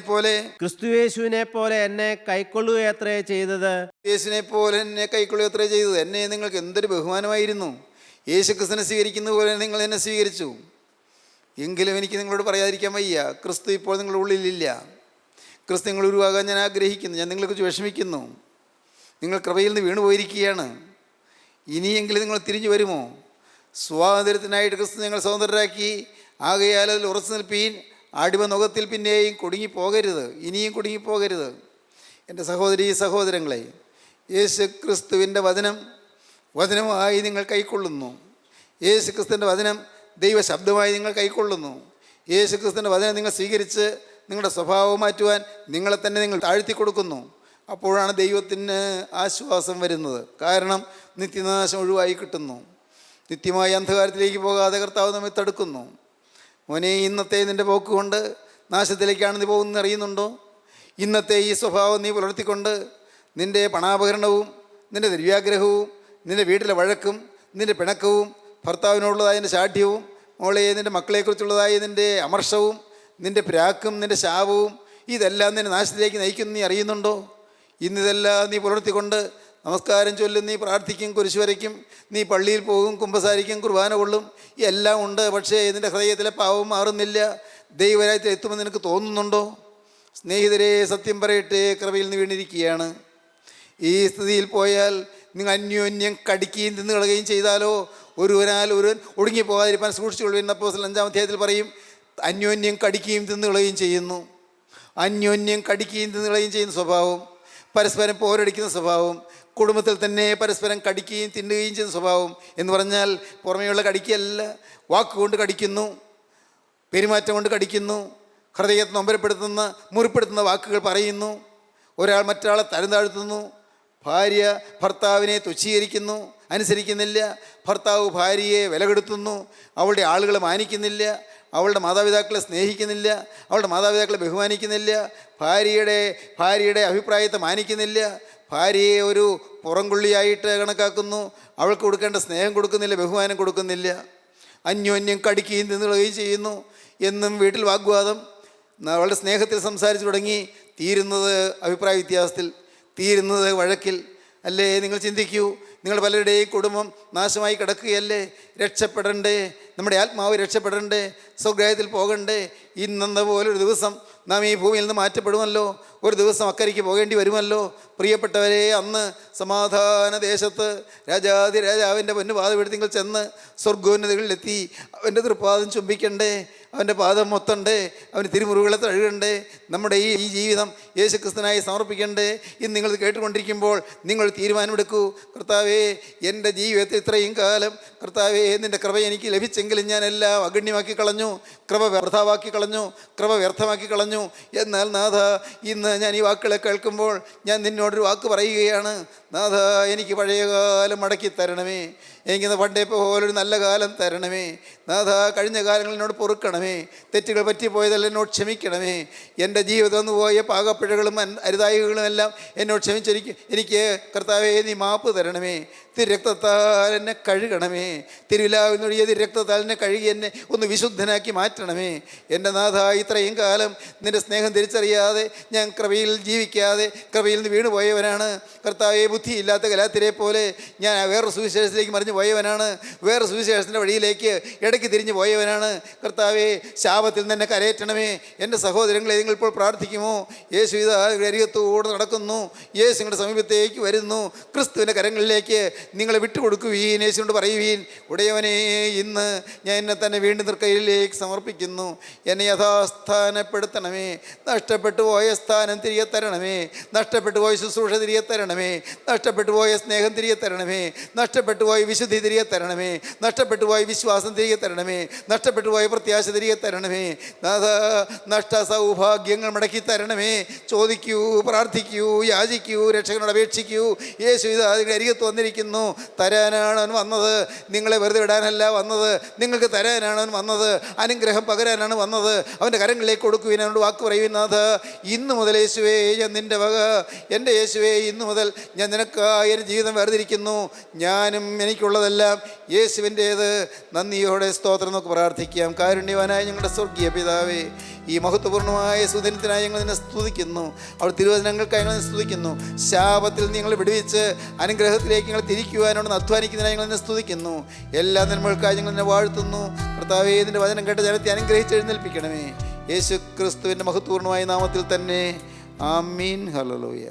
പോലെ ക്രിസ്തുയേശുവിനെ പോലെ എന്നെ കൈക്കൊള്ളുകയത്രേ ചെയ്തത്. യേശുവിനെ പോലെ എന്നെ കൈക്കൊള്ളുകയത്രേ ചെയ്തത്. എന്നെ നിങ്ങൾക്ക് എന്തൊരു ബഹുമാനമായിരുന്നു. യേശു ക്രിസ്തുവിനെ സ്വീകരിക്കുന്ന പോലെ നിങ്ങൾ എന്നെ സ്വീകരിച്ചു. എങ്കിലും എനിക്ക് നിങ്ങളോട് പറയാതിരിക്കാൻ വയ്യ, ക്രിസ്തു ഇപ്പോൾ നിങ്ങളുടെ ഉള്ളിലില്ല. ക്രിസ്തു നിങ്ങൾ ഉരുവാകാൻ ഞാൻ ആഗ്രഹിക്കുന്നു. ഞാൻ നിങ്ങളെക്കുറിച്ച് വിഷമിക്കുന്നു. നിങ്ങൾ കൃപയിൽ നിന്ന് വീണുപോയിരിക്കുകയാണ്. ഇനിയെങ്കിലും നിങ്ങൾ തിരിഞ്ഞു വരുമോ? സ്വാതന്ത്ര്യത്തിനായിട്ട് ക്രിസ്തു ഞങ്ങൾ സ്വതന്ത്രരാക്കി. ആകയാൽ അതിൽ ഉറച്ചു നിൽപ്പീൻ. അടിമനുഖത്തിൽ പിന്നെയും കുടുങ്ങിപ്പോകരുത്, ഇനിയും കുടുങ്ങിപ്പോകരുത്. എൻ്റെ സഹോദരങ്ങളെ, യേശു ക്രിസ്തുവിൻ്റെ വചനമായി നിങ്ങൾ കൈക്കൊള്ളുന്നു. യേശു ക്രിസ്തുവിൻ്റെ വചനം ദൈവശബ്ദമായി നിങ്ങൾ കൈക്കൊള്ളുന്നു. യേശു ക്രിസ്തുവിൻ്റെ വചനം നിങ്ങൾ സ്വീകരിച്ച് നിങ്ങളുടെ സ്വഭാവം മാറ്റുവാൻ നിങ്ങളെ തന്നെ നിങ്ങൾ താഴ്ത്തി കൊടുക്കുന്നു. അപ്പോഴാണ് ദൈവത്തിന് ആശ്വാസം വരുന്നത്. കാരണം നിത്യനാശം ഒഴിവായി കിട്ടുന്നു. നിത്യമായ അന്ധകാരത്തിലേക്ക് പോകാതെ കർത്താവ് നമ്മെ തടുക്കുന്നു. മോനെ, ഇന്നത്തെ നിൻ്റെ പോക്ക് കൊണ്ട് നാശത്തിലേക്കാണ് നീ പോകുന്നത് അറിയുന്നുണ്ടോ? ഇന്നത്തെ ഈ സ്വഭാവം നീ പുലർത്തിക്കൊണ്ട് നിൻ്റെ പണാപകരണവും നിൻ്റെ ദ്രവ്യാഗ്രഹവും നിൻ്റെ വീട്ടിലെ വഴക്കും നിൻ്റെ പിണക്കവും ഭർത്താവിനോടുള്ളതായ നിൻ്റെ ശാഠ്യവും മോളെ നിൻ്റെ മക്കളെക്കുറിച്ചുള്ളതായ നിൻ്റെ അമർഷവും നിൻ്റെ പ്രാക്കും നിൻ്റെ ശാപവും ഇതെല്ലാം നിൻ്റെ നാശത്തിലേക്ക് നയിക്കുന്നു നീ അറിയുന്നുണ്ടോ? ഇന്നിതെല്ലാം നീ പുലർത്തിക്കൊണ്ട് നമസ്കാരം ചൊല്ലും, നീ പ്രാർത്ഥിക്കും, കുരിശ് വരയ്ക്കും, നീ പള്ളിയിൽ പോകും, കുമ്പസാരിക്കും, കുർബാന കൊള്ളും, എല്ലാം ഉണ്ട്. പക്ഷേ നിൻ്റെ ഹൃദയത്തിലെ പാവം മാറുന്നില്ല. ദൈവരാജ്യത്തിൽ എത്തുമെന്ന് നിനക്ക് തോന്നുന്നുണ്ടോ? സ്നേഹിതരെ, സത്യം പറയട്ടെ, കൃപയിൽ നിന്ന് വീണിരിക്കുകയാണ്. ഈ സ്ഥിതിയിൽ പോയാൽ നിങ്ങൾ അന്യോന്യം കടിക്കുകയും തിന്നുകളയുകയും ചെയ്താലോ ഒരുവൻ ഒടുങ്ങിപ്പോകാതിരിക്കാൻ സൂക്ഷിച്ചുകൊള്ളുന്ന അപ്പോസ്തലൻ 5-ാം അധ്യായത്തിൽ പറയും, അന്യോന്യം കടിക്കുകയും തിന്നുകളയുകയും ചെയ്യുന്നു. അന്യോന്യം കടിക്കുകയും തിന്നുകളയുകയും ചെയ്യുന്ന സ്വഭാവം, പരസ്പരം പോരടിക്കുന്ന സ്വഭാവം, കുടുംബത്തിൽ തന്നെ പരസ്പരം കടിക്കുകയും തിന്നുകയും ചെയ്യുന്ന സ്വഭാവം എന്ന് പറഞ്ഞാൽ പുറമേയുള്ള കടിക്കല്ല, വാക്കുകൊണ്ട് കടിക്കുന്നു, പെരുമാറ്റം കൊണ്ട് കടിക്കുന്നു, ഹൃദയത്തെ നൊമ്പരപ്പെടുത്തുന്ന മുറിപ്പെടുത്തുന്ന വാക്കുകൾ പറയുന്നു, ഒരാൾ മറ്റൊരാളെ തരം താഴ്ത്തുന്നു, ഭാര്യ ഭർത്താവിനെ തുച്ഛീകരിക്കുന്നു, അനുസരിക്കുന്നില്ല, ഭർത്താവ് ഭാര്യയെ വിലകെടുത്തുന്നു, അവളുടെ ആളുകളെ മാനിക്കുന്നില്ല, അവളുടെ മാതാപിതാക്കളെ സ്നേഹിക്കുന്നില്ല, അവളുടെ മാതാപിതാക്കളെ ബഹുമാനിക്കുന്നില്ല, ഭാര്യയുടെ അഭിപ്രായത്തെ മാനിക്കുന്നില്ല, ഭാര്യയെ ഒരു പുറംകൊള്ളിയായിട്ട് കണക്കാക്കുന്നു, അവൾക്ക് കൊടുക്കേണ്ട സ്നേഹം കൊടുക്കുന്നില്ല, ബഹുമാനം കൊടുക്കുന്നില്ല, അന്യോന്യം കടിക്കുകയും തിന്നുകയും ചെയ്യുന്നു. എന്നും വീട്ടിൽ വാഗ്വാദം, അവളുടെ സ്നേഹത്തിൽ സംസാരിച്ചു തുടങ്ങി തീരുന്നത് അഭിപ്രായ വ്യത്യാസത്തിൽ, തീരുന്നത് വഴക്കിൽ. അല്ലേ? നിങ്ങൾ ചിന്തിക്കൂ, നിങ്ങൾ പലരുടെയും കുടുംബം നാശമായി കിടക്കുകയല്ലേ? രക്ഷപ്പെടണ്ടേ? നമ്മുടെ ആത്മാവ് രക്ഷപ്പെടണ്ടേ? സ്വർഗ്ഗത്തിൽ പോകണ്ടേ? ഇന്നെന്ന പോലൊരു ദിവസം നാം ഈ ഭൂമിയിൽ നിന്ന് മാറ്റപ്പെടുമല്ലോ, ഒരു ദിവസം അക്കരയ്ക്ക് പോകേണ്ടി വരുമല്ലോ. പ്രിയപ്പെട്ടവരെ, അന്ന് സമാധാന ദേശത്ത് രാജാവിൻ്റെ പൊന്നുപാദപീഠത്തിൽ ചെന്ന് സ്വർഗോന്നതികളിലെത്തി അവൻ്റെ തൃപ്പാദം ചുംബിക്കണ്ടേ, അവൻ്റെ പാദം മൊത്തണ്ടേ, അവന് തിരുമുറിവുകളെ തഴുകണ്ടേ, നമ്മുടെ ഈ ജീവിതം യേശുക്രിസ്തുവിനായി സമർപ്പിക്കണ്ടേ. ഇന്ന് നിങ്ങൾ കേട്ടുകൊണ്ടിരിക്കുമ്പോൾ നിങ്ങൾ തീരുമാനമെടുക്കൂ, കർത്താവേ, എൻ്റെ ജീവിതത്തിൽ ഇത്രയും കാലം കർത്താവേ നിൻ്റെ കൃപ എനിക്ക് ലഭിച്ചെങ്കിലും ഞാൻ എല്ലാം അഗണ്യമാക്കി കളഞ്ഞു, കൃപ വ്യർത്ഥമാക്കി കളഞ്ഞു, കൃപ വ്യർത്ഥമാക്കി കളഞ്ഞു. എന്നാൽ നാഥ, ഇന്ന് ഞാൻ ഈ വാക്കുകളെ കേൾക്കുമ്പോൾ ഞാൻ നിന്നോടൊരു വാക്ക് പറയുകയാണ്. നാഥ, എനിക്ക് പഴയ കാലം മടക്കി തരണമേ, എനിക്കിന്ന് പണ്ടേ പോലൊരു നല്ല കാലം തരണമേ. നാഥ, കഴിഞ്ഞ കാലങ്ങൾ എന്നോട് പൊറുക്കണമേ, തെറ്റുകൾ പറ്റിപ്പോയതെല്ലാം എന്നോട് ക്ഷമിക്കണമേ. എൻ്റെ ജീവിതം ഒന്ന് പോയ പാകപ്പിഴകളും അരുതായികളും എല്ലാം എന്നോട് എനിക്ക് കർത്താവേ നീ മാപ്പ് തരണമേ. തിരുരക്തത്താൽ എന്നെ കഴുകണമേ, തിരുവിലാവിൽ നിന്നൊഴിയ തിരുരക്തത്താൽ എന്നെ കഴുകി എന്നെ ഒന്ന് വിശുദ്ധനാക്കി മാറ്റണമേ. എൻ്റെ നാഥ, ഇത്രയും കാലം നിൻ്റെ സ്നേഹം തിരിച്ചറിയാതെ ഞാൻ കൃപയിൽ ജീവിക്കാതെ കൃപയിൽ നിന്ന് വീണു പോയവനാണ് കർത്താവേ. ബുദ്ധിയില്ലാത്ത ഗലാത്യരെ പോലെ ഞാൻ വേറൊരു സുവിശേഷത്തിലേക്ക് മറിഞ്ഞു പോയവനാണ്, വേറെ സുവിശേഷത്തിൻ്റെ വഴിയിലേക്ക് ഇടയ്ക്ക് തിരിഞ്ഞു പോയവനാണ് കർത്താവേ. ശാപത്തിൽ നിന്ന് എന്നെ കരയേറ്റണമേ. എൻ്റെ സഹോദരങ്ങളെ, നിങ്ങൾ ഇപ്പോൾ പ്രാർത്ഥിക്കുമോ? യേശു ഇതാ അരികത്തോടെ നടക്കുന്നു, യേശു നിങ്ങളുടെ സമീപത്തേക്ക് വരുന്നു. ക്രിസ്തുവിൻ്റെ കരങ്ങളിലേക്ക് നിങ്ങളെ വിട്ടുകൊടുക്കുവീൻ, യേശുവിനോട് പറയുവീൻ, ഉടയവനെ, ഇന്ന് ഞാൻ എന്നെ തന്നെ വീണ്ടും തൃക്കൈയിലേക്ക് സമർപ്പിക്കുന്നു. എന്നെ യഥാസ്ഥാനപ്പെടുത്തണമേ, നഷ്ടപ്പെട്ടു പോയ സ്ഥാനം തിരികെ തരണമേ, നഷ്ടപ്പെട്ടു പോയ ശുശ്രൂഷ തിരികെ തരണമേ, നഷ്ടപ്പെട്ടു പോയ സ്നേഹം തിരികെ തരണമേ, നഷ്ടപ്പെട്ടു പോയ വിശുദ്ധി തിരികെ തരണമേ, നഷ്ടപ്പെട്ടു പോയ വിശ്വാസം തിരികെ തരണമേ, നഷ്ടപ്പെട്ടു പോയ പ്രത്യാശ തിരികെ തരണമേ. നാഥ, നഷ്ട സൗഭാഗ്യങ്ങൾ മടക്കി തരണമേ. ചോദിക്കൂ, പ്രാർത്ഥിക്കൂ, യാചിക്കൂ, രക്ഷകനോട് അപേക്ഷിക്കൂ. യേശു ഇതാ അതിൻ്റെ അരികത്ത് വന്നിരിക്കുന്നു. തരാനാണ് അവൻ വന്നത്, നിങ്ങളെ വെറുതെ വിടാനല്ല വന്നത്, നിങ്ങൾക്ക് തരാനാണ് അവൻ വന്നത്, അനുഗ്രഹം പകരാനാണ് വന്നത്. അവൻ്റെ കരങ്ങളിലേക്ക് കൊടുക്കുവിൻ, അവനോട് വാക്ക് പറയുവിൻ. നാഥ, ഇന്നു മുതൽ യേശുവേ ഞാൻ നിൻ്റെ വക, എൻ്റെ യേശുവേ ഇന്നു മുതൽ ഞാൻ നിനക്കായി എൻ്റെ ജീവിതം വേർതിരിക്കുന്നു. ഞാനും എനിക്കുള്ളതെല്ലാം യേശുവിൻ്റേത്. നന്ദിയോടെ സ്തോത്രം നമുക്ക് പ്രാർത്ഥിക്കാം. കാരുണ്യവാനായ ഞങ്ങളുടെ സ്വർഗീയ പിതാവേ, ഈ മഹത്വപൂർണ്ണമായ സുദിനത്തിനായി ഞങ്ങൾ നിന്നെ സ്തുതിക്കുന്നു, അവർ തിരുവചനങ്ങൾക്കായി ഞങ്ങൾ സ്തുതിക്കുന്നു. ശാപത്തിൽ നിങ്ങൾ വിടുവിച്ച് അനുഗ്രഹത്തിലേക്ക് ഞങ്ങൾ തിരിക്കുവാനോട് അധ്വാനിക്കുന്നതിനായി ഞങ്ങൾ നിന്നെ സ്തുതിക്കുന്നു. എല്ലാ നന്മകൾക്കായി ഞങ്ങൾ നിന്നെ വാഴ്ത്തുന്നു. കർത്താവേ, ഇതിൻ്റെ വചനം കേട്ട ജനത്തെ അനുഗ്രഹിച്ച് എഴുന്നേൽപ്പിക്കണമേ. യേശു ക്രിസ്തുവിൻ്റെ മഹത്വപൂർണ്ണമായ നാമത്തിൽ തന്നെ. ആമീൻ. ഹല്ലേലൂയ.